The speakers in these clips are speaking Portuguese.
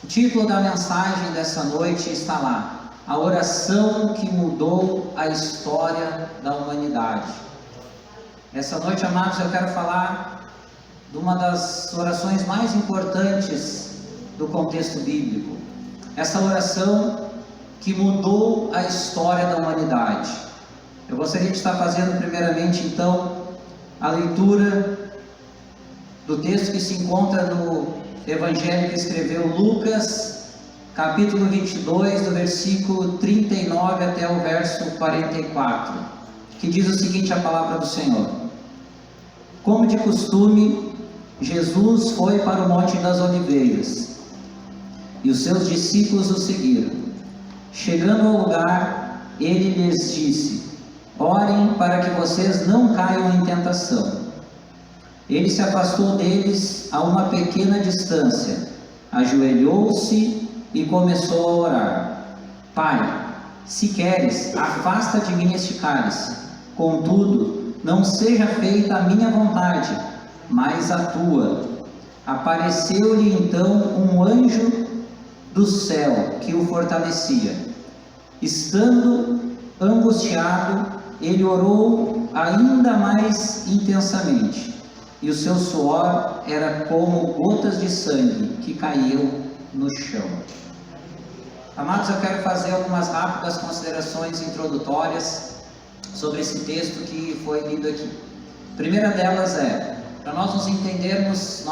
O título da mensagem dessa noite está lá: a oração que mudou a história da humanidade. Essa noite, amados, eu quero falar de uma das orações mais importantes do contexto bíblico. Essa oração que mudou a história da humanidade. Eu gostaria de estar fazendo primeiramente, então, a leitura do texto que se encontra no Evangelho que escreveu Lucas, capítulo 22, do versículo 39 até o verso 44, que diz o seguinte: a palavra do Senhor. Como de costume, Jesus foi para o Monte das Oliveiras, e os seus discípulos o seguiram. Chegando ao lugar, ele lhes disse: orem para que vocês não caiam em tentação. Ele se afastou deles a uma pequena distância, ajoelhou-se e começou a orar: Pai, se queres, afasta de mim este cálice. Contudo, não seja feita a minha vontade, mas a tua. Apareceu-lhe então um anjo do céu que o fortalecia. Estando angustiado, ele orou ainda mais intensamente, e o seu suor era como gotas de sangue que caíam no chão. Amados, eu quero fazer algumas rápidas considerações introdutórias sobre esse texto que foi lido aqui. A primeira delas é, para nós entendermos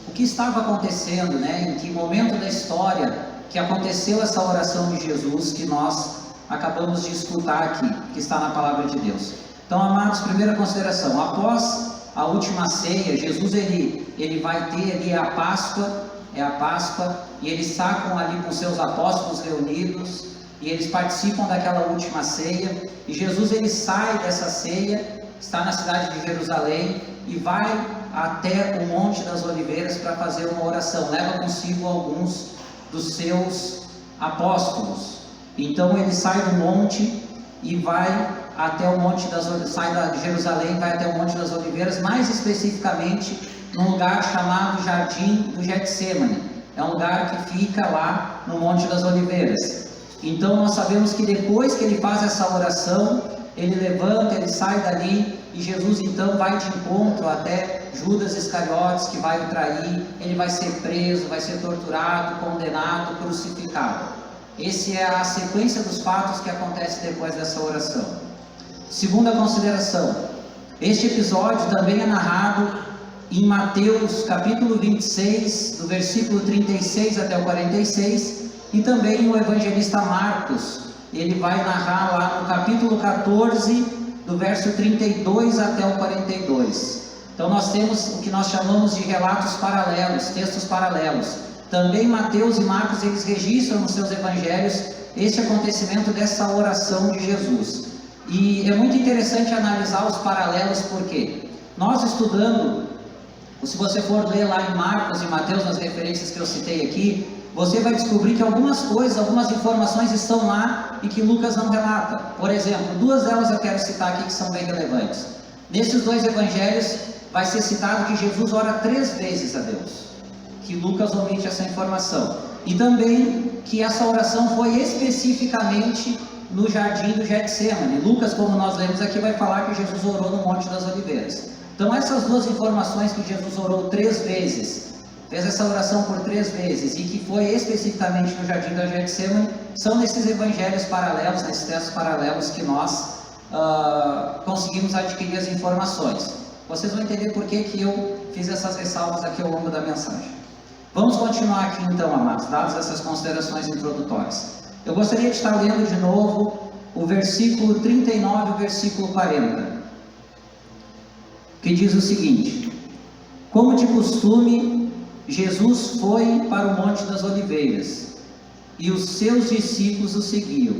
o que estava acontecendo, em que momento da história que aconteceu essa oração de Jesus que nós acabamos de escutar aqui, que está na palavra de Deus. Então, amados, primeira consideração: após a última ceia, Jesus ele vai ter ali a Páscoa, e eles sacam ali com seus apóstolos reunidos, e eles participam daquela última ceia, e Jesus ele sai dessa ceia, está na cidade de Jerusalém, e vai até o Monte das Oliveiras para fazer uma oração, leva consigo alguns dos seus apóstolos. Então ele sai do monte e vai até o Monte das Oliveiras, sai de Jerusalém, vai até o Monte das Oliveiras, mais especificamente num lugar chamado Jardim do Getsêmani. É um lugar que fica lá no Monte das Oliveiras. Então nós sabemos que depois que ele faz essa oração, ele levanta, ele sai dali, e Jesus então vai de encontro até Judas Iscariotes, que vai o trair. Ele vai ser preso, vai ser torturado, condenado, crucificado. Essa é a sequência dos fatos que acontece depois dessa oração. Segunda consideração: este episódio também é narrado em Mateus capítulo 26, do versículo 36 até o 46, e também o evangelista Marcos, ele vai narrar lá no capítulo 14, do verso 32 até o 42. Então nós temos o que nós chamamos de relatos paralelos, textos paralelos. Também Mateus e Marcos, eles registram nos seus evangelhos este acontecimento dessa oração de Jesus. E é muito interessante analisar os paralelos, porque nós estudando, se você for ler lá em Marcos e Mateus, nas referências que eu citei aqui, você vai descobrir que algumas coisas, algumas informações estão lá e que Lucas não relata. Por exemplo, duas delas eu quero citar aqui que são bem relevantes. Nesses dois evangelhos vai ser citado que Jesus ora 3 vezes a Deus, que Lucas omite essa informação. E também que essa oração foi especificamente no Jardim do Getsêmani. Lucas, como nós lemos aqui, vai falar que Jesus orou no Monte das Oliveiras. Então essas duas informações, que Jesus orou 3 vezes, fez essa oração por 3 vezes, e que foi especificamente no Jardim do Getsêmani, são nesses evangelhos paralelos, nesses textos paralelos que nós conseguimos adquirir as informações. Vocês vão entender por que eu fiz essas ressalvas aqui ao longo da mensagem. Vamos continuar aqui então, amados, dadas essas considerações introdutórias. Eu gostaria de estar lendo de novo o versículo 39 e o versículo 40, que diz o seguinte: como de costume, Jesus foi para o Monte das Oliveiras, e os seus discípulos o seguiam.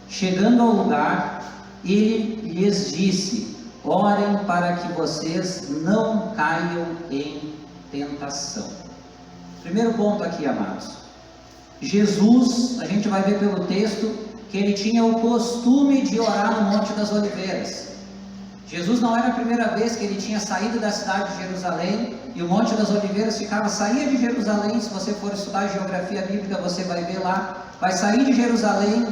Chegando ao lugar, ele lhes disse: orem para que vocês não caiam em tentação. Primeiro ponto aqui, amados: Jesus, a gente vai ver pelo texto que ele tinha o costume de orar no Monte das Oliveiras. Jesus não era a primeira vez que ele tinha saído da cidade de Jerusalém e o Monte das Oliveiras saía de Jerusalém. Se você for estudar geografia bíblica, você vai ver lá, vai sair de Jerusalém,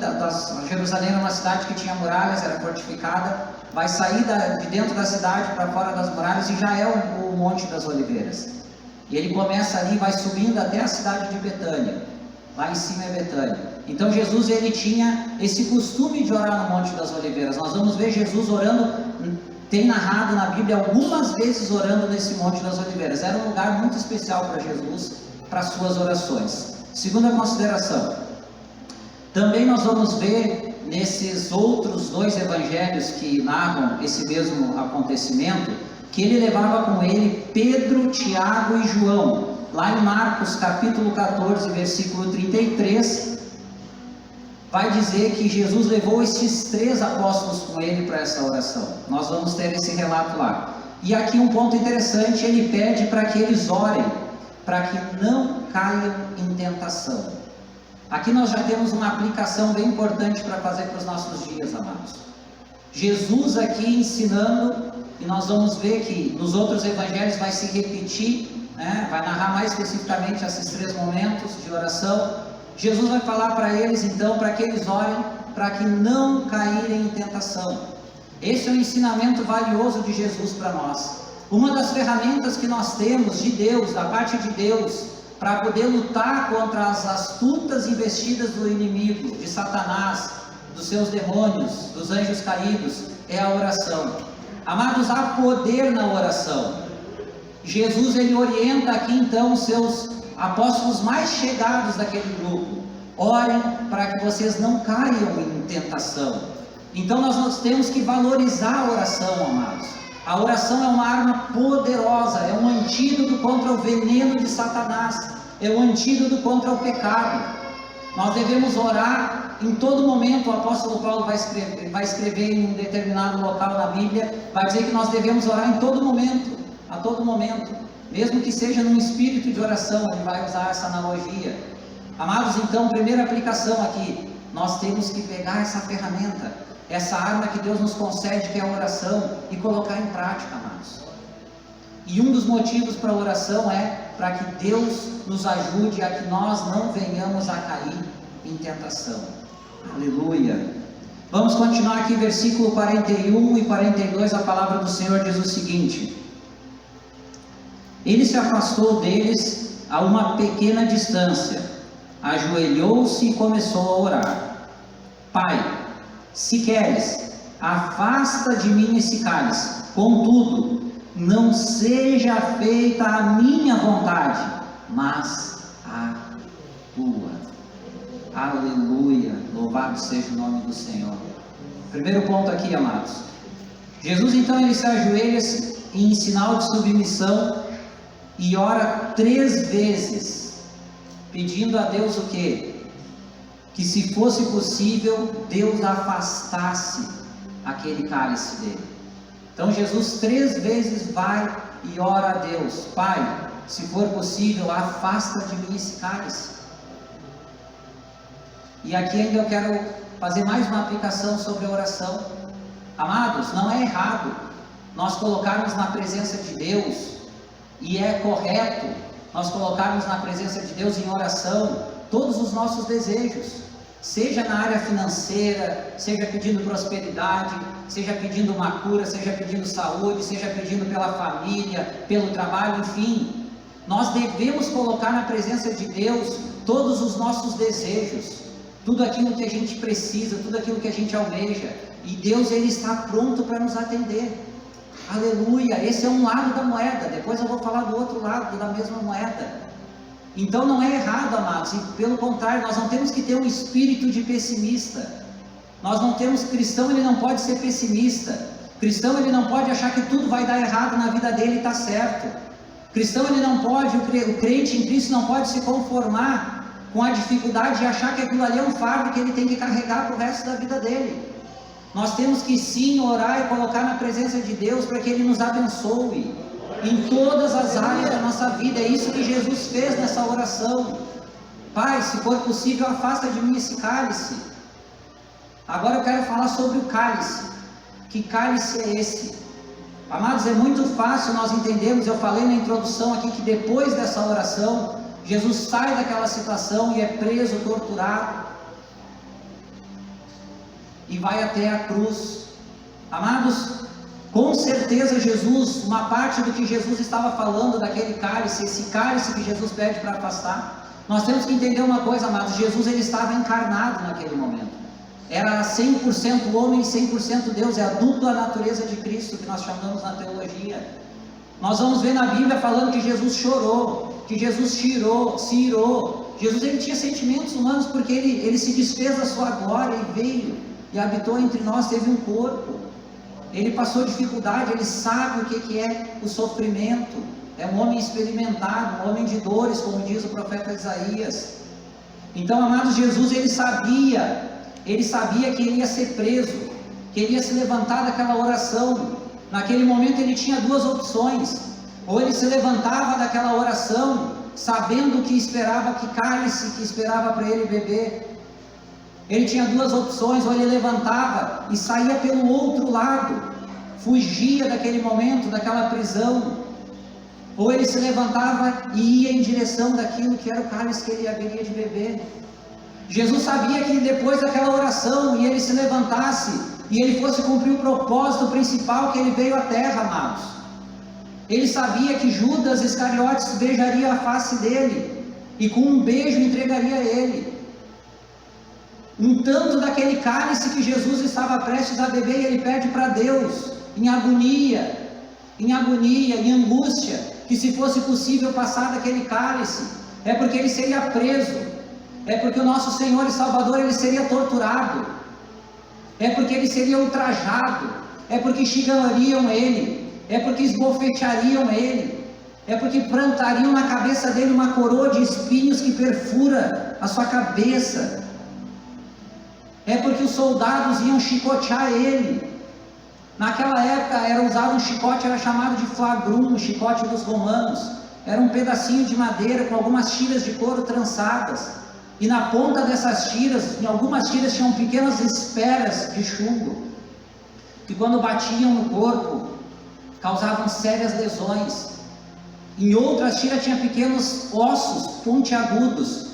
Jerusalém era uma cidade que tinha muralhas, era fortificada, vai sair de dentro da cidade para fora das muralhas e já é o Monte das Oliveiras. E ele começa ali, vai subindo até a cidade de Betânia, lá em cima é Betânia. Então Jesus, ele tinha esse costume de orar no Monte das Oliveiras. Nós vamos ver Jesus orando, tem narrado na Bíblia algumas vezes orando nesse Monte das Oliveiras. Era um lugar muito especial para Jesus, para as suas orações. Segunda consideração, também nós vamos ver nesses outros dois evangelhos que narram esse mesmo acontecimento, que ele levava com ele Pedro, Tiago e João. Lá em Marcos capítulo 14, versículo 33, vai dizer que Jesus levou esses 3 apóstolos com ele para essa oração. Nós vamos ter esse relato lá. E aqui um ponto interessante, ele pede para que eles orem, para que não caiam em tentação. Aqui nós já temos uma aplicação bem importante para fazer para os nossos dias, amados. Jesus aqui ensinando, e nós vamos ver que nos outros evangelhos vai se repetir, né? Vai narrar mais especificamente esses 3 momentos de oração. Jesus vai falar para eles então, para que eles orem, para que não caírem em tentação. Esse é um ensinamento valioso de Jesus para nós. Uma das ferramentas que nós temos de Deus, da parte de Deus, para poder lutar contra as astutas investidas do inimigo, de Satanás, dos seus demônios, dos anjos caídos, é a oração. Amados, há poder na oração. Jesus, ele orienta aqui então os seus apóstolos mais chegados daquele grupo: orem para que vocês não caiam em tentação. Então nós temos que valorizar a oração, amados. A oração é uma arma poderosa, é um antídoto contra o veneno de Satanás, é um antídoto contra o pecado. Nós devemos orar em todo momento. O apóstolo Paulo vai escrever em um determinado local na Bíblia, vai dizer que nós devemos orar em todo momento, a todo momento, mesmo que seja num espírito de oração. Ele vai usar essa analogia. Amados, então, primeira aplicação aqui, nós temos que pegar essa ferramenta, essa arma que Deus nos concede, que é a oração, e colocar em prática, amados. E um dos motivos para a oração é para que Deus nos ajude a que nós não venhamos a cair em tentação. Aleluia! Vamos continuar aqui, versículo 41 e 42, a palavra do Senhor diz o seguinte: ele se afastou deles a uma pequena distância, ajoelhou-se e começou a orar: Pai, se queres, afasta de mim esse cálice, contudo, não seja feita a minha vontade, mas a tua. Aleluia, louvado seja o nome do Senhor. Primeiro ponto aqui, amados, Jesus então ele se ajoelha em sinal de submissão e ora 3 vezes, pedindo a Deus o quê? Que se fosse possível, Deus afastasse aquele cálice dele. Então Jesus 3 vezes vai e ora a Deus: Pai, se for possível, afasta de mim esse cálice. E aqui ainda eu quero fazer mais uma aplicação sobre a oração. Amados, não é errado nós colocarmos na presença de Deus, e é correto nós colocarmos na presença de Deus em oração todos os nossos desejos, seja na área financeira, seja pedindo prosperidade, seja pedindo uma cura, seja pedindo saúde, seja pedindo pela família, pelo trabalho, enfim. Nós devemos colocar na presença de Deus todos os nossos desejos, tudo aquilo que a gente precisa, tudo aquilo que a gente almeja, e Deus ele está pronto para nos atender. Aleluia! Esse é um lado da moeda, depois eu vou falar do outro lado da mesma moeda. Então não é errado, amados, e pelo contrário, nós não temos que ter um espírito de pessimista. Nós não temos, cristão ele não pode ser pessimista. Cristão ele não pode achar que tudo vai dar errado na vida dele e está certo. Cristão ele não pode, o crente em Cristo não pode se conformar com a dificuldade de achar que aquilo ali é um fardo que ele tem que carregar para o resto da vida dele. Nós temos que sim orar e colocar na presença de Deus para que Ele nos abençoe em todas as áreas da nossa vida. É isso que Jesus fez nessa oração: Pai, se for possível, afasta de mim esse cálice. Agora eu quero falar sobre o cálice. Que cálice é esse? Amados, é muito fácil nós entendermos, eu falei na introdução aqui que depois dessa oração, Jesus sai daquela situação e é preso, torturado, e vai até a cruz. Amados, com certeza Jesus, uma parte do que Jesus estava falando daquele cálice, esse cálice que Jesus pede para afastar, nós temos que entender uma coisa, amados, Jesus ele estava encarnado naquele momento. Era 100% homem e 100% Deus, é a dupla natureza de Cristo que nós chamamos na teologia. Nós vamos ver na Bíblia falando que Jesus chorou, que Jesus se irou. Jesus ele tinha sentimentos humanos porque ele se desfez da sua glória e veio e habitou entre nós, teve um corpo. Ele passou dificuldade, ele sabe o que é o sofrimento. É um homem experimentado, um homem de dores, como diz o profeta Isaías. Então, amados, Jesus ele sabia que ele ia ser preso, que ele ia se levantar daquela oração. Naquele momento ele tinha duas opções: ou ele se levantava daquela oração, sabendo que esperava, que cálice que esperava para ele beber. Ele tinha duas opções: ou ele levantava e saía pelo outro lado, fugia daquele momento, daquela prisão, ou ele se levantava e ia em direção daquilo que era o cálice que ele haveria de beber. Jesus sabia que depois daquela oração, e ele se levantasse, e ele fosse cumprir o propósito principal que ele veio à terra, amados. Ele sabia que Judas Iscariotes beijaria a face dele, e com um beijo entregaria ele. Um tanto daquele cálice que Jesus estava prestes a beber, e ele pede para Deus, em agonia, em angústia, que se fosse possível passar daquele cálice, é porque ele seria preso. É porque o nosso Senhor e Salvador ele seria torturado, é porque ele seria ultrajado, é porque xingariam ele, é porque esbofeteariam ele, é porque plantariam na cabeça dele uma coroa de espinhos que perfura a sua cabeça, é porque os soldados iam chicotear ele. Naquela época era usado um chicote, era chamado de flagrum, o chicote dos romanos. Era um pedacinho de madeira com algumas tiras de couro trançadas. E na ponta dessas tiras, em algumas tiras tinham pequenas esferas de chumbo, que quando batiam no corpo, causavam sérias lesões. Em outras tiras tinha pequenos ossos pontiagudos,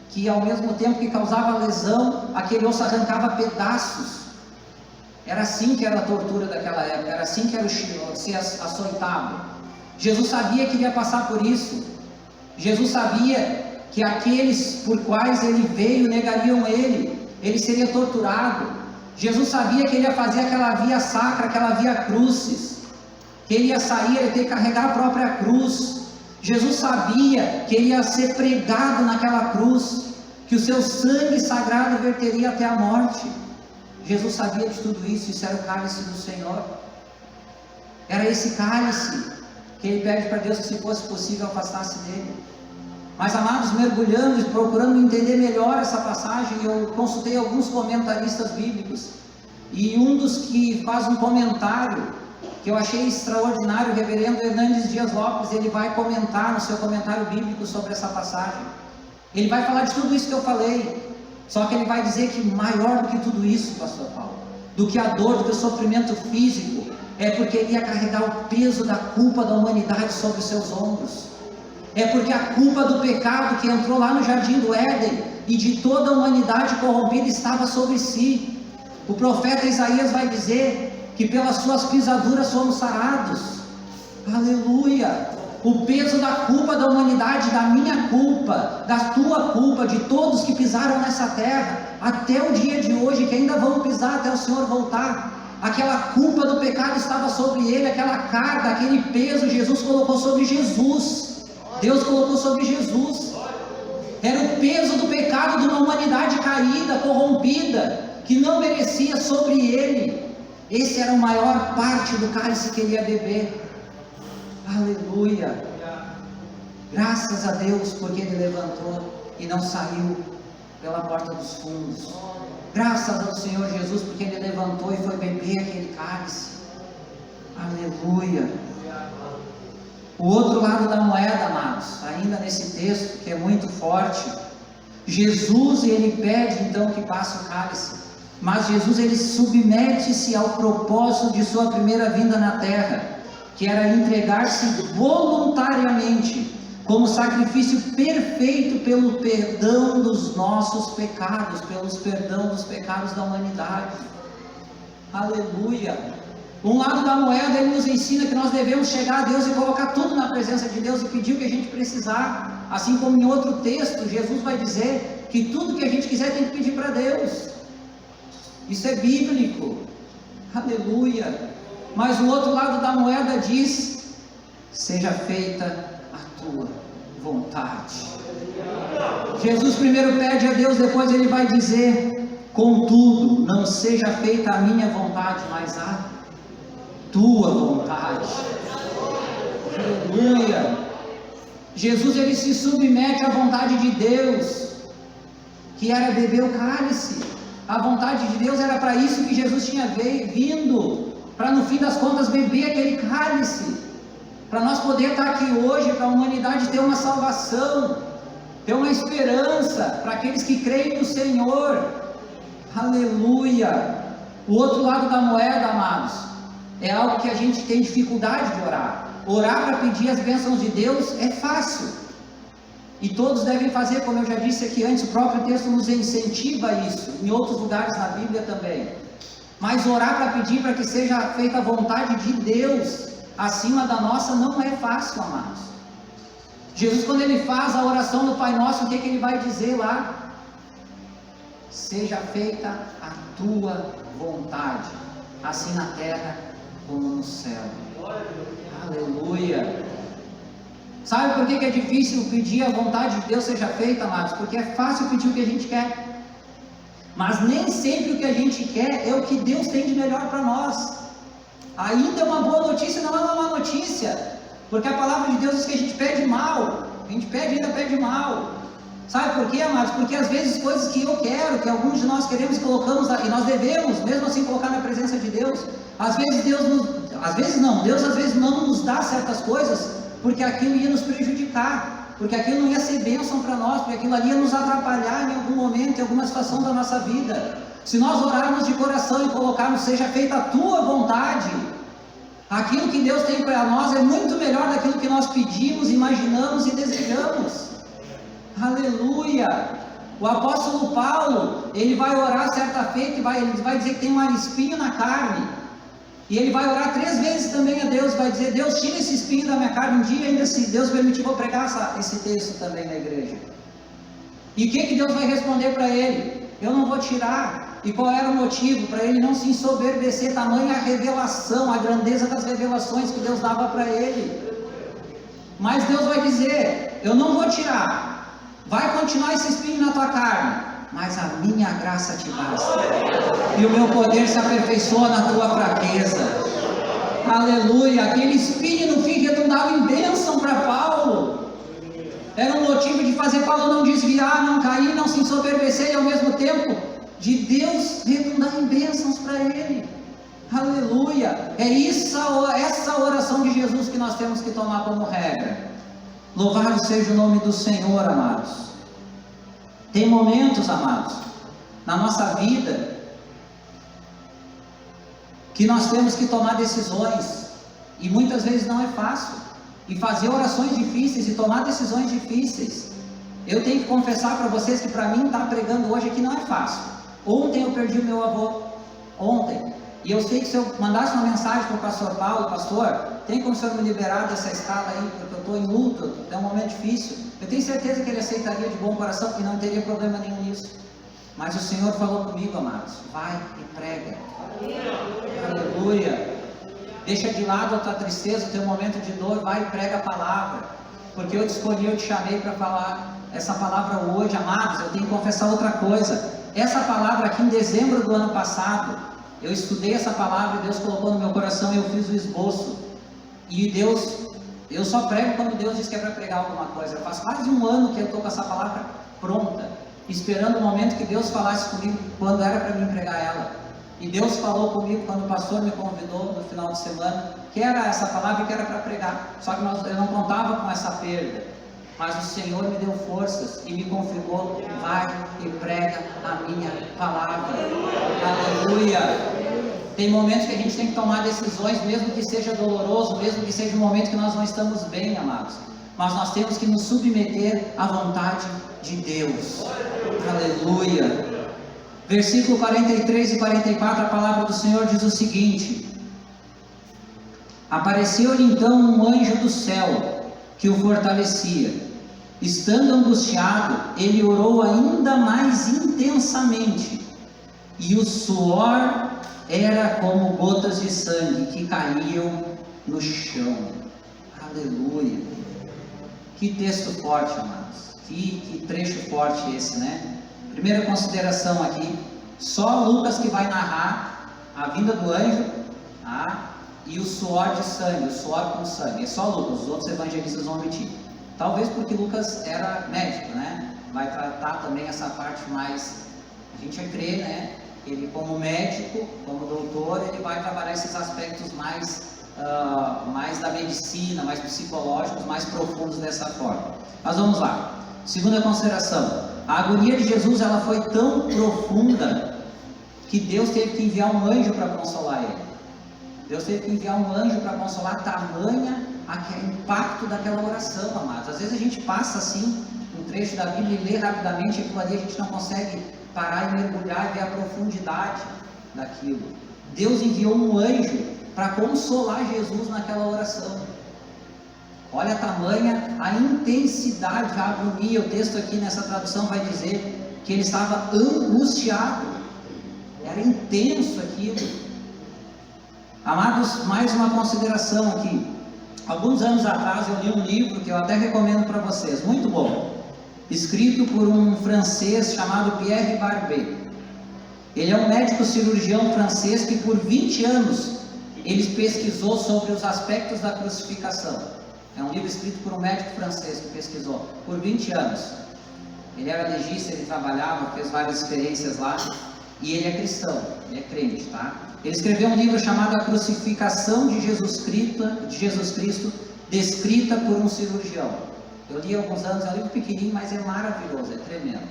que ao mesmo tempo que causava lesão, aquele osso arrancava pedaços. Era assim que era a tortura daquela época, era assim que era ser açoitado. Jesus sabia que iria passar por isso. Jesus sabia que aqueles por quais ele veio negariam ele seria torturado. Jesus sabia que ele ia fazer aquela via sacra, aquela via crucis, que ele ia sair, ele ia ter que carregar a própria cruz. Jesus sabia que ele ia ser pregado naquela cruz, que o seu sangue sagrado verteria até a morte. Jesus sabia de tudo isso. Isso era o cálice do Senhor, era esse cálice que ele pede para Deus que, se fosse possível, afastasse dele. Mas, amados, mergulhando e procurando entender melhor essa passagem, eu consultei alguns comentaristas bíblicos, e um dos que faz um comentário que eu achei extraordinário, o reverendo Hernandes Dias Lopes, ele vai comentar no seu comentário bíblico sobre essa passagem. Ele vai falar de tudo isso que eu falei, só que ele vai dizer que maior do que tudo isso, pastor Paulo, do que a dor, do que o sofrimento físico, é porque ele ia carregar o peso da culpa da humanidade sobre os seus ombros. É porque a culpa do pecado que entrou lá no jardim do Éden e de toda a humanidade corrompida estava sobre si. O profeta Isaías vai dizer que pelas suas pisaduras somos sarados. Aleluia! O peso da culpa da humanidade, da minha culpa, da tua culpa, de todos que pisaram nessa terra, até o dia de hoje, que ainda vão pisar até o Senhor voltar. Aquela culpa do pecado estava sobre ele, aquela carga, aquele peso, Jesus colocou sobre Jesus. Deus colocou sobre Jesus. Era o peso do pecado de uma humanidade caída, corrompida, que não merecia sobre ele. Esse era a maior parte do cálice que ele ia beber. Aleluia! Graças a Deus, porque ele levantou e não saiu pela porta dos fundos. Graças ao Senhor Jesus, porque ele levantou e foi beber aquele cálice. Aleluia! O outro lado da moeda, amados, ainda nesse texto que é muito forte, Jesus, ele pede então que passe o cálice, mas Jesus, ele submete-se ao propósito de sua primeira vinda na terra. que era entregar-se voluntariamente, como sacrifício perfeito pelo perdão dos nossos pecados, pelo perdão dos pecados da humanidade. Aleluia! Um lado da moeda, ele nos ensina que nós devemos chegar a Deus e colocar tudo na presença de Deus e pedir o que a gente precisar. Assim como em outro texto, Jesus vai dizer que tudo que a gente quiser tem que pedir para Deus. Isso é bíblico. Aleluia! Mas o outro lado da moeda diz: seja feita a tua vontade. Jesus primeiro pede a Deus, depois ele vai dizer: contudo, não seja feita a minha vontade, mas a tua vontade. Aleluia! Jesus, ele se submete à vontade de Deus, que era beber o cálice. A vontade de Deus era para isso que Jesus tinha vindo, para no fim das contas beber aquele cálice, para nós poder estar aqui hoje, para a humanidade ter uma salvação, ter uma esperança, para aqueles que creem no Senhor. Aleluia! O outro lado da moeda, amados, é algo que a gente tem dificuldade de orar. Orar para pedir as bênçãos de Deus é fácil, e todos devem fazer, como eu já disse aqui antes, o próprio texto nos incentiva a isso, em outros lugares na Bíblia também. Mas orar para pedir para que seja feita a vontade de Deus acima da nossa não é fácil, amados. Jesus, quando ele faz a oração do Pai Nosso, o que ele vai dizer lá? Seja feita a tua vontade, assim na terra como no céu. Aleluia! Sabe por que é difícil pedir a vontade de Deus seja feita, amados? Porque é fácil pedir o que a gente quer, mas nem sempre o que a gente quer é o que Deus tem de melhor para nós. Ainda é uma boa notícia, não é uma má notícia, porque a palavra de Deus diz que a gente pede mal, a gente pede e ainda pede mal. Sabe por quê, amados? Porque às vezes coisas que eu quero, que alguns de nós queremos, colocamos e nós devemos, mesmo assim, colocar na presença de Deus. Às vezes Deus às vezes não nos dá certas coisas, porque aquilo ia nos prejudicar, porque aquilo não ia ser bênção para nós, porque aquilo ali ia nos atrapalhar em algum momento, em alguma situação da nossa vida. Se nós orarmos de coração e colocarmos, seja feita a tua vontade, aquilo que Deus tem para nós é muito melhor daquilo que nós pedimos, imaginamos e desejamos. Aleluia! O apóstolo Paulo, ele vai orar certa feita, ele vai dizer que tem um espinho na carne, e ele vai orar 3 vezes também a Deus, vai dizer: Deus, tira esse espinho da minha carne. Um dia, ainda se Deus permitir, vou pregar esse texto também na igreja. E o que Deus vai responder para ele? Eu não vou tirar. E qual era o motivo? Para ele não se ensoberbecer, tamanha a revelação, a grandeza das revelações que Deus dava para ele. Mas Deus vai dizer: eu não vou tirar, vai continuar esse espinho na tua carne, mas a minha graça te basta, e o meu poder se aperfeiçoa na tua fraqueza. Aleluia! Aquele espinho no fim redundava em bênção para Paulo, era um motivo de fazer Paulo não desviar, não cair, não se ensoberbecer, e ao mesmo tempo de Deus redundar em bênçãos para ele. Aleluia! É essa oração de Jesus que nós temos que tomar como regra. Louvado seja o nome do Senhor, amados. Tem momentos, amados, na nossa vida, que nós temos que tomar decisões, e muitas vezes não é fácil, e fazer orações difíceis, e tomar decisões difíceis. Eu tenho que confessar para vocês que para mim estar pregando hoje aqui não é fácil. Ontem eu perdi o meu avô, e eu sei que se eu mandasse uma mensagem para o pastor Paulo: pastor, tem como o senhor me liberar dessa escala aí, porque eu estou em luto, é um momento difícil. Eu tenho certeza que ele aceitaria de bom coração e não teria problema nenhum nisso. Mas o Senhor falou comigo, amados: vai e prega. Aleluia! Deixa de lado a tua tristeza, o teu momento de dor, vai e prega a palavra, porque eu te escolhi, eu te chamei para falar essa palavra hoje. Amados, eu tenho que confessar outra coisa. Essa palavra aqui em dezembro do ano passado, eu estudei essa palavra e Deus colocou no meu coração e eu fiz o esboço. E eu só prego quando Deus diz que é para pregar alguma coisa. Faz quase um ano que eu estou com essa palavra pronta, esperando o momento que Deus falasse comigo quando era para mim pregar ela. E Deus falou comigo quando o pastor me convidou no final de semana, que era essa palavra que era para pregar. Só que eu não contava com essa perda, mas o Senhor me deu forças e me confirmou: vai e prega a minha palavra. Aleluia! Tem momentos que a gente tem que tomar decisões, mesmo que seja doloroso, mesmo que seja um momento que nós não estamos bem, amados. Mas nós temos que nos submeter à vontade de Deus. Aleluia. Versículo 43 e 44, a palavra do Senhor diz o seguinte: apareceu-lhe então um anjo do céu, que o fortalecia. Estando angustiado, ele orou ainda mais intensamente, e o suor era como gotas de sangue que caíam no chão. Aleluia. Que texto forte, amados. Que trecho forte esse, né? Primeira consideração aqui, só Lucas que vai narrar a vinda do anjo, tá? E o suor de sangue, o suor com sangue. É só Lucas, os outros evangelistas vão omitir. Talvez porque Lucas era médico, né? Vai tratar também essa parte mais, a gente crê, né? Ele como médico, como doutor, ele vai trabalhar esses aspectos mais da medicina, mais psicológicos, mais profundos dessa forma. Mas vamos lá. Segunda consideração, a agonia de Jesus ela foi tão profunda que Deus teve que enviar um anjo para consolar ele. Deus teve que enviar um anjo para consolar tamanha aquele impacto daquela oração, amados. Às vezes a gente passa assim um trecho da Bíblia e lê rapidamente aquilo ali, a gente não consegue parar e mergulhar e ver a profundidade daquilo. Deus enviou um anjo para consolar Jesus naquela oração. Olha a tamanha, a intensidade, a agonia. O texto aqui nessa tradução vai dizer que ele estava angustiado. Era intenso aquilo. Amados, mais uma consideração aqui. Alguns anos atrás eu li um livro que eu até recomendo para vocês, muito bom, escrito por um francês chamado Pierre Barbet. Ele é um médico cirurgião francês que por 20 anos ele pesquisou sobre os aspectos da crucificação. É um livro escrito por um médico francês que pesquisou por 20 anos. Ele era legista, ele trabalhava, fez várias experiências lá, e ele é cristão, ele é crente, tá? Ele escreveu um livro chamado A Crucificação de Jesus Cristo, descrita por um cirurgião. Eu li há alguns anos, é um livro pequenininho, mas é maravilhoso, é tremendo.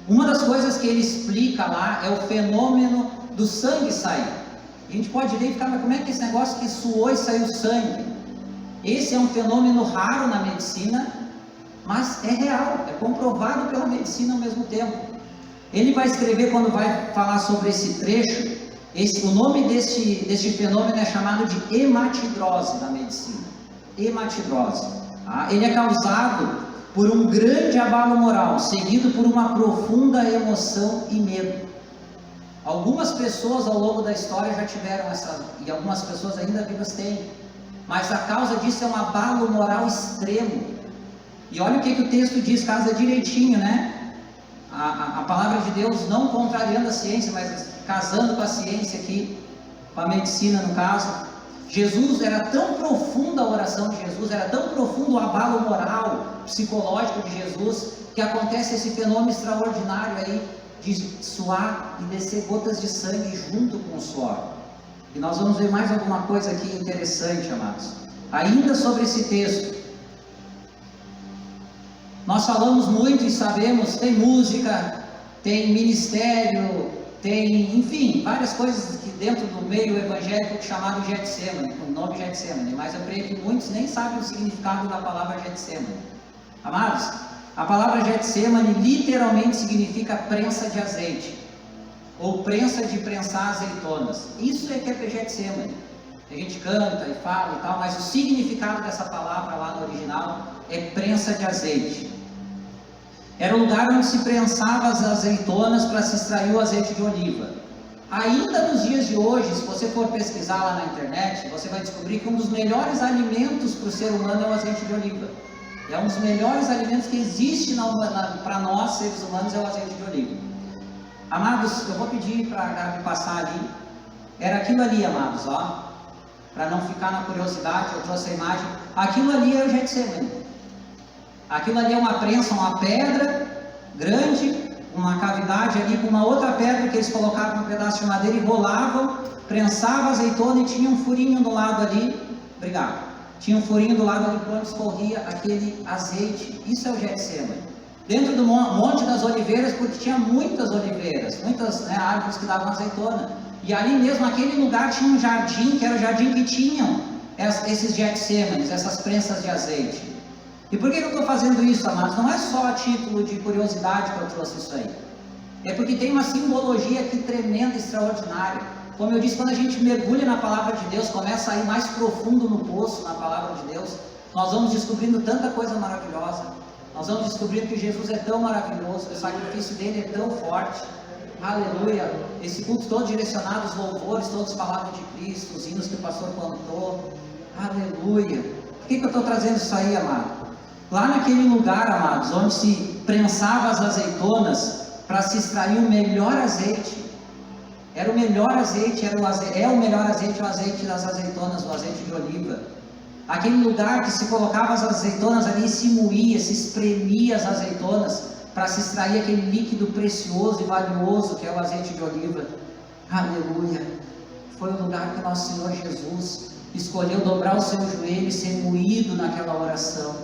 Uma das coisas que ele explica lá é o fenômeno do sangue sair. A gente pode ler e ficar, mas como é que esse negócio que suou e saiu sangue? Esse é um fenômeno raro na medicina, mas é real, é comprovado pela medicina ao mesmo tempo. Ele vai escrever, quando vai falar sobre esse trecho, o nome deste fenômeno é chamado de hematidrose na medicina. Hematidrose. Tá? Ele é causado por um grande abalo moral, seguido por uma profunda emoção e medo. Algumas pessoas ao longo da história já tiveram e algumas pessoas ainda vivas têm, mas a causa disso é um abalo moral extremo. E olha o que o texto diz, casa direitinho, né? A palavra de Deus não contrariando a ciência, mas casando com a ciência aqui, com a medicina no caso. Jesus, era tão profunda a oração de Jesus, era tão profundo o abalo moral, psicológico de Jesus, que acontece esse fenômeno extraordinário aí, de suar e descer gotas de sangue junto com o suor. E nós vamos ver mais alguma coisa aqui interessante, amados. Ainda sobre esse texto, nós falamos muito e sabemos, tem música, tem ministério, tem, enfim, várias coisas que dentro do meio evangélico chamado Getsemane, com o nome Getsemane, mas eu creio que muitos nem sabem o significado da palavra Getsemane. Amados, a palavra Getsemane literalmente significa prensa de azeite, ou prensa de prensar azeitonas. Isso é que é Getsemane. A gente canta e fala e tal, mas o significado dessa palavra lá no original é prensa de azeite. Era o lugar onde se prensava as azeitonas para se extrair o azeite de oliva. Ainda nos dias de hoje, se você for pesquisar lá na internet, você vai descobrir que um dos melhores alimentos para o ser humano é o azeite de oliva. É um dos melhores alimentos que existe para nós, seres humanos, é o azeite de oliva. Amados, eu vou pedir para a Gabi passar ali. Era aquilo ali, amados, ó. Para não ficar na curiosidade, eu trouxe a imagem. Aquilo ali é o Getsemane. Aquilo ali é uma prensa, uma pedra grande, uma cavidade ali com uma outra pedra que eles colocavam um pedaço de madeira e rolavam, prensavam a azeitona e tinha um furinho do lado ali. Obrigado. Tinha um furinho do lado ali por onde escorria aquele azeite. Isso é o Getsemane. Dentro do Monte das Oliveiras, porque tinha muitas oliveiras, muitas árvores que davam azeitona. E ali mesmo, naquele lugar, tinha um jardim, que era o jardim que tinham esses Getsêmanes, essas prensas de azeite. E por que eu estou fazendo isso, amados? Não é só a título de curiosidade que eu trouxe isso aí. É porque tem uma simbologia aqui tremenda, extraordinária. Como eu disse, quando a gente mergulha na palavra de Deus, começa a ir mais profundo no poço, na palavra de Deus, nós vamos descobrindo tanta coisa maravilhosa. Nós vamos descobrindo que Jesus é tão maravilhoso, que o sacrifício dele é tão forte. Aleluia! Esse culto todo direcionado, os louvores todos falavam de Cristo, os hinos que o pastor cantou. Aleluia! Por que eu estou trazendo isso aí, amado? Lá naquele lugar, amados, onde se prensava as azeitonas para se extrair o melhor azeite. Era o melhor azeite, é o melhor azeite, o azeite das azeitonas, o azeite de oliva. Aquele lugar que se colocava as azeitonas ali, se moía, se espremia as azeitonas para se extrair aquele líquido precioso e valioso que é o azeite de oliva. Aleluia! Foi o lugar que nosso Senhor Jesus escolheu dobrar o seu joelho e ser moído naquela oração.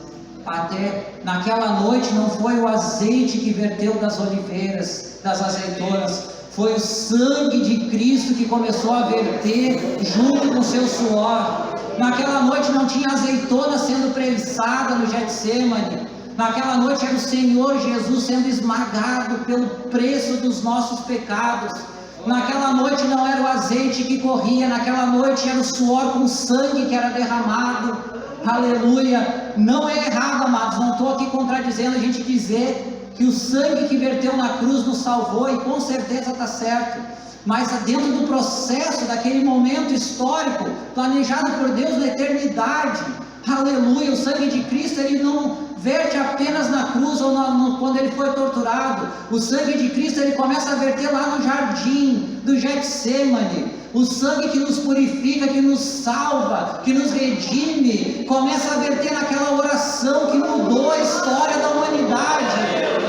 Até naquela noite não foi o azeite que verteu das oliveiras, das azeitonas, foi o sangue de Cristo que começou a verter junto com o seu suor. Naquela noite não tinha azeitona sendo prensada no Getsêmane. Naquela noite era o Senhor Jesus sendo esmagado pelo preço dos nossos pecados. Naquela noite não era o azeite que corria, naquela noite era o suor com sangue que era derramado. Aleluia! Não é errado, amados, não estou aqui contradizendo a gente dizer que o sangue que verteu na cruz nos salvou, e com certeza está certo. Mas dentro do processo, daquele momento histórico, planejado por Deus na eternidade, aleluia, o sangue de Cristo, ele não verte apenas na cruz ou quando ele foi torturado. O sangue de Cristo, ele começa a verter lá no jardim do Getsêmane. O sangue que nos purifica, que nos salva, que nos redime, começa a verter naquela oração que mudou a história da humanidade.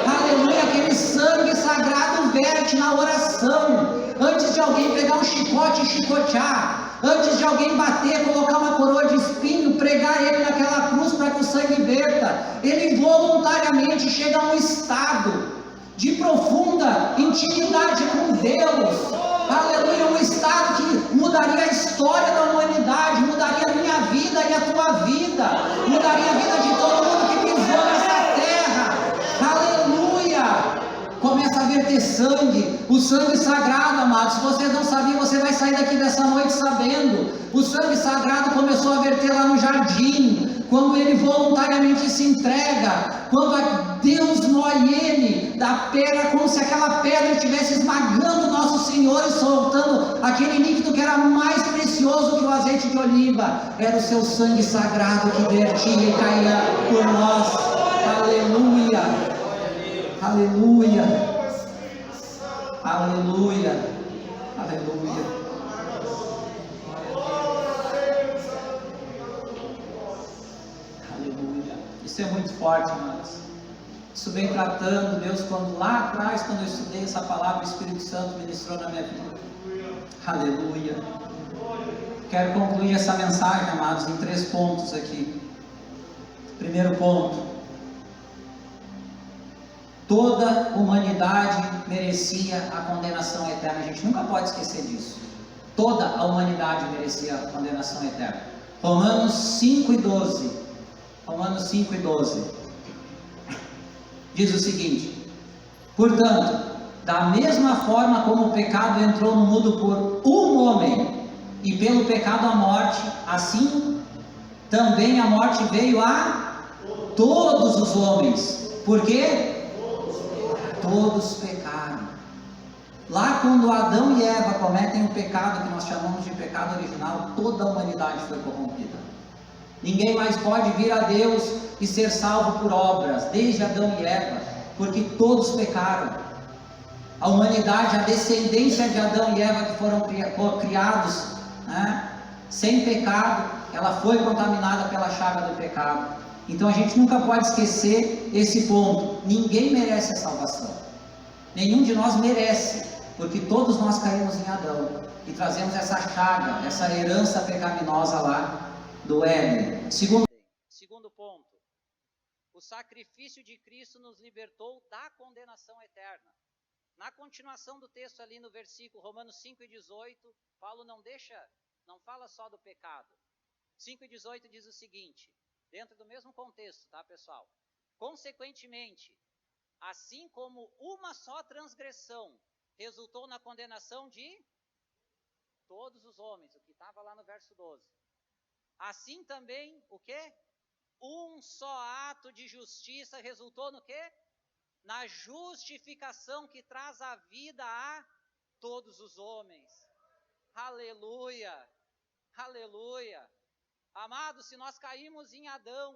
Aleluia, aquele sangue sagrado verte na oração. Antes de alguém pegar um chicote e chicotear, antes de alguém bater, colocar uma coroa de espinho, pregar ele naquela cruz para que o sangue verta, ele voluntariamente chega a um estado de profunda intimidade com Deus. Aleluia, um estado que mudaria a história da humanidade, mudaria a minha vida e a tua vida, mudaria a vida de todo mundo que pisou nessa terra. Aleluia! Começa a verter sangue, o sangue sagrado, amados. Se você não sabia, você vai sair daqui dessa noite sabendo. O sangue sagrado começou a verter lá no jardim, quando ele voluntariamente se entrega, quando a Deus moe ele da pedra, como se aquela pedra estivesse esmagando nosso Senhor e soltando aquele líquido que era mais precioso que o azeite de oliva. Era o seu sangue sagrado que vertia e caía por nós. Aleluia! Aleluia! Aleluia! Aleluia! Aleluia! Isso é muito forte, irmãos. Isso vem tratando, Deus, quando lá atrás, quando eu estudei essa palavra, o Espírito Santo ministrou na minha vida. Aleluia! Quero concluir essa mensagem, amados, em 3 pontos aqui. Primeiro ponto: toda humanidade merecia a condenação eterna. A gente nunca pode esquecer disso. Toda a humanidade merecia a condenação eterna. Romanos 5:12. Romanos 5:12. Diz o seguinte: portanto, da mesma forma como o pecado entrou no mundo por um homem, e pelo pecado a morte, assim também a morte veio a todos os homens. Por quê? Todos pecaram. Lá quando Adão e Eva cometem o pecado que nós chamamos de pecado original, toda a humanidade foi corrompida. Ninguém mais pode vir a Deus e ser salvo por obras, desde Adão e Eva, porque todos pecaram. A humanidade, a descendência de Adão e Eva que foram criados, né, sem pecado, ela foi contaminada pela chaga do pecado. Então a gente nunca pode esquecer esse ponto. Ninguém merece a salvação. Nenhum de nós merece, porque todos nós caímos em Adão e trazemos essa chaga, essa herança pecaminosa lá do Éden. Segundo ponto: o sacrifício de Cristo nos libertou da condenação eterna. Na continuação do texto ali no versículo Romanos 5:18, Paulo não fala só do pecado. 5:18 diz o seguinte, dentro do mesmo contexto, tá, pessoal? Consequentemente, assim como uma só transgressão resultou na condenação de todos os homens, o que estava lá no verso 12. Assim também, o quê? Um só ato de justiça resultou no quê? Na justificação que traz a vida a todos os homens. Aleluia! Aleluia! Amados, se nós caímos em Adão,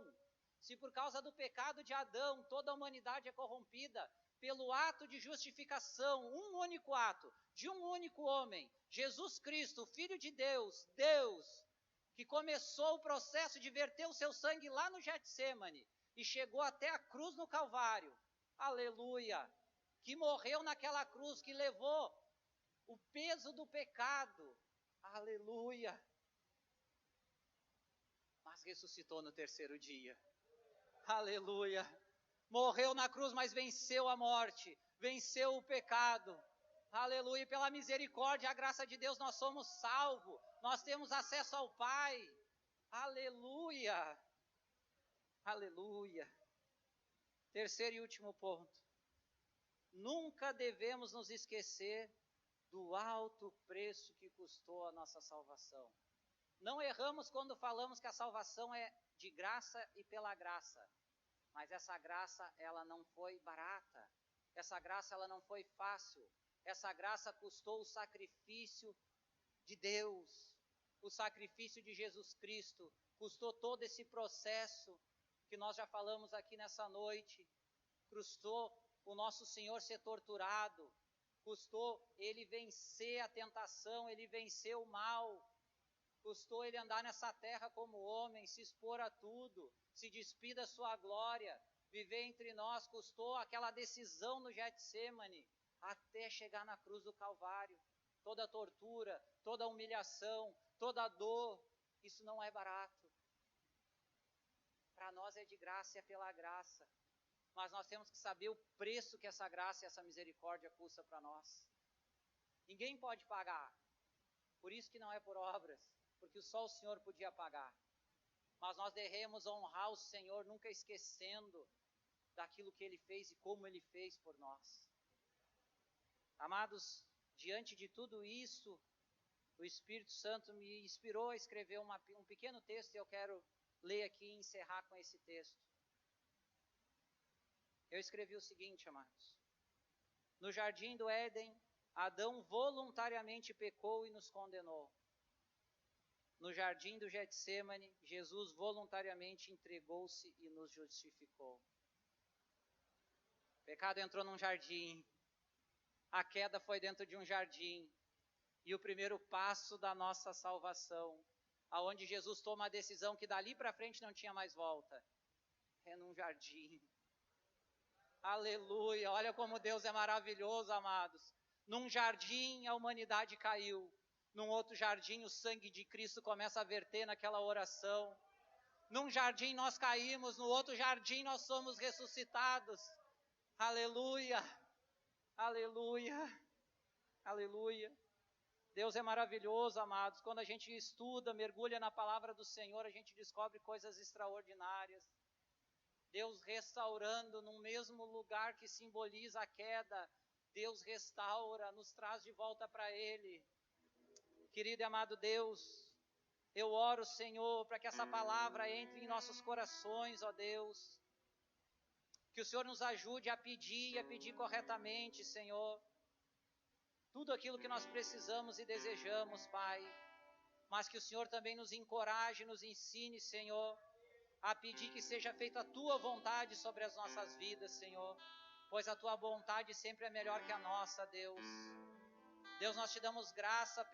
se por causa do pecado de Adão toda a humanidade é corrompida, pelo ato de justificação, um único ato, de um único homem, Jesus Cristo, Filho de Deus, Deus, que começou o processo de verter o seu sangue lá no Getsêmani e chegou até a cruz no Calvário, aleluia, que morreu naquela cruz, que levou o peso do pecado, aleluia, mas ressuscitou no terceiro dia, aleluia, morreu na cruz, mas venceu a morte, venceu o pecado, aleluia, e pela misericórdia e a graça de Deus nós somos salvos, nós temos acesso ao Pai, aleluia, aleluia. Terceiro e último ponto, nunca devemos nos esquecer do alto preço que custou a nossa salvação. Não erramos quando falamos que a salvação é de graça e pela graça, mas essa graça ela não foi barata, essa graça ela não foi fácil, essa graça custou o sacrifício de Deus, o sacrifício de Jesus Cristo, custou todo esse processo que nós já falamos aqui nessa noite, custou o nosso Senhor ser torturado, custou ele vencer a tentação, ele venceu o mal, custou ele andar nessa terra como homem, se expor a tudo, se despir da sua glória, viver entre nós, custou aquela decisão no Getsêmani, até chegar na cruz do Calvário, toda a tortura, toda a humilhação, toda a dor, isso não é barato. Para nós é de graça e é pela graça, mas nós temos que saber o preço que essa graça e essa misericórdia custa para nós. Ninguém pode pagar, por isso que não é por obras, porque só o Senhor podia pagar. Mas nós devemos honrar o Senhor, nunca esquecendo daquilo que Ele fez e como Ele fez por nós. Amados, diante de tudo isso, o Espírito Santo me inspirou a escrever um pequeno texto e eu quero ler aqui e encerrar com esse texto. Eu escrevi o seguinte, amados. No jardim do Éden, Adão voluntariamente pecou e nos condenou. No jardim do Getsêmani, Jesus voluntariamente entregou-se e nos justificou. O pecado entrou num jardim, a queda foi dentro de um jardim, e o primeiro passo da nossa salvação, aonde Jesus toma a decisão que dali para frente não tinha mais volta, é num jardim. Aleluia, olha como Deus é maravilhoso, amados. Num jardim a humanidade caiu, num outro jardim o sangue de Cristo começa a verter naquela oração. Num jardim nós caímos, no outro jardim nós somos ressuscitados. Aleluia, aleluia, aleluia. Deus é maravilhoso, amados. Quando a gente estuda, mergulha na palavra do Senhor, a gente descobre coisas extraordinárias. Deus restaurando no mesmo lugar que simboliza a queda, Deus restaura, nos traz de volta para Ele. Querido e amado Deus, eu oro, Senhor, para que essa palavra entre em nossos corações, ó Deus. Que o Senhor nos ajude a pedir corretamente, Senhor. Tudo aquilo que nós precisamos e desejamos, Pai. Mas que o Senhor também nos encoraje, nos ensine, Senhor, a pedir que seja feita a Tua vontade sobre as nossas vidas, Senhor. Pois a Tua vontade sempre é melhor que a nossa, Deus. Deus, nós te damos graça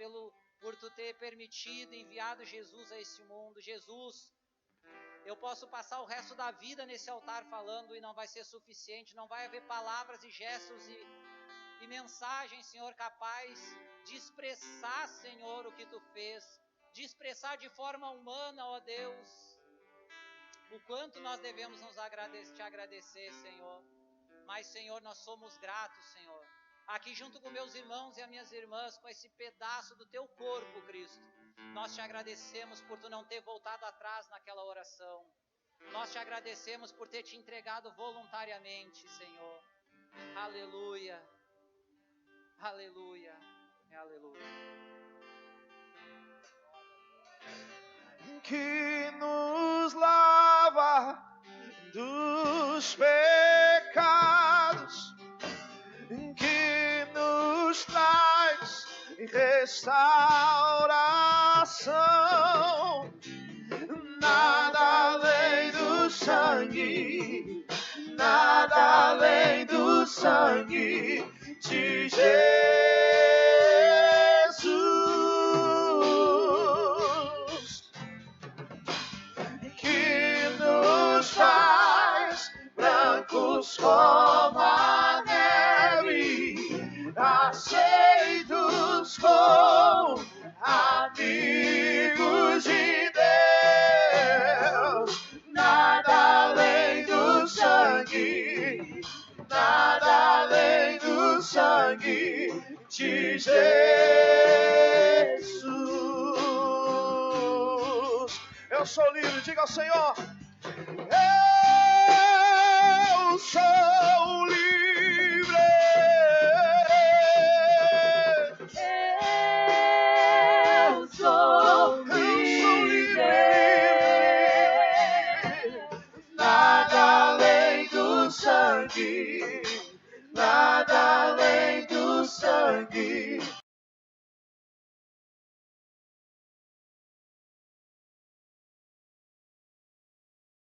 por Tu ter permitido e enviado Jesus a esse mundo. Jesus, eu posso passar o resto da vida nesse altar falando e não vai ser suficiente, não vai haver palavras e gestos e mensagens, Senhor, capaz de expressar, Senhor, o que Tu fez, de expressar de forma humana, ó Deus, o quanto nós devemos te agradecer, Senhor. Mas, Senhor, nós somos gratos, Senhor. aqui junto com meus irmãos e as minhas irmãs, com esse pedaço do teu corpo, Cristo. Nós te agradecemos por tu não ter voltado atrás naquela oração. Nós te agradecemos por ter te entregado voluntariamente, Senhor. Aleluia, aleluia, aleluia. Que nos lava dos pecados, que nos traz restauração. Nada além do sangue, nada além do sangue de Jesus, que nos faz brancos como a neve, aceitos com amigos de Deus. Nada além do sangue, nada além do sangue de Jesus. Eu sou livre, diga ao Senhor. Eu sou livre. Eu sou livre. Nada além do sangue, nada além do sangue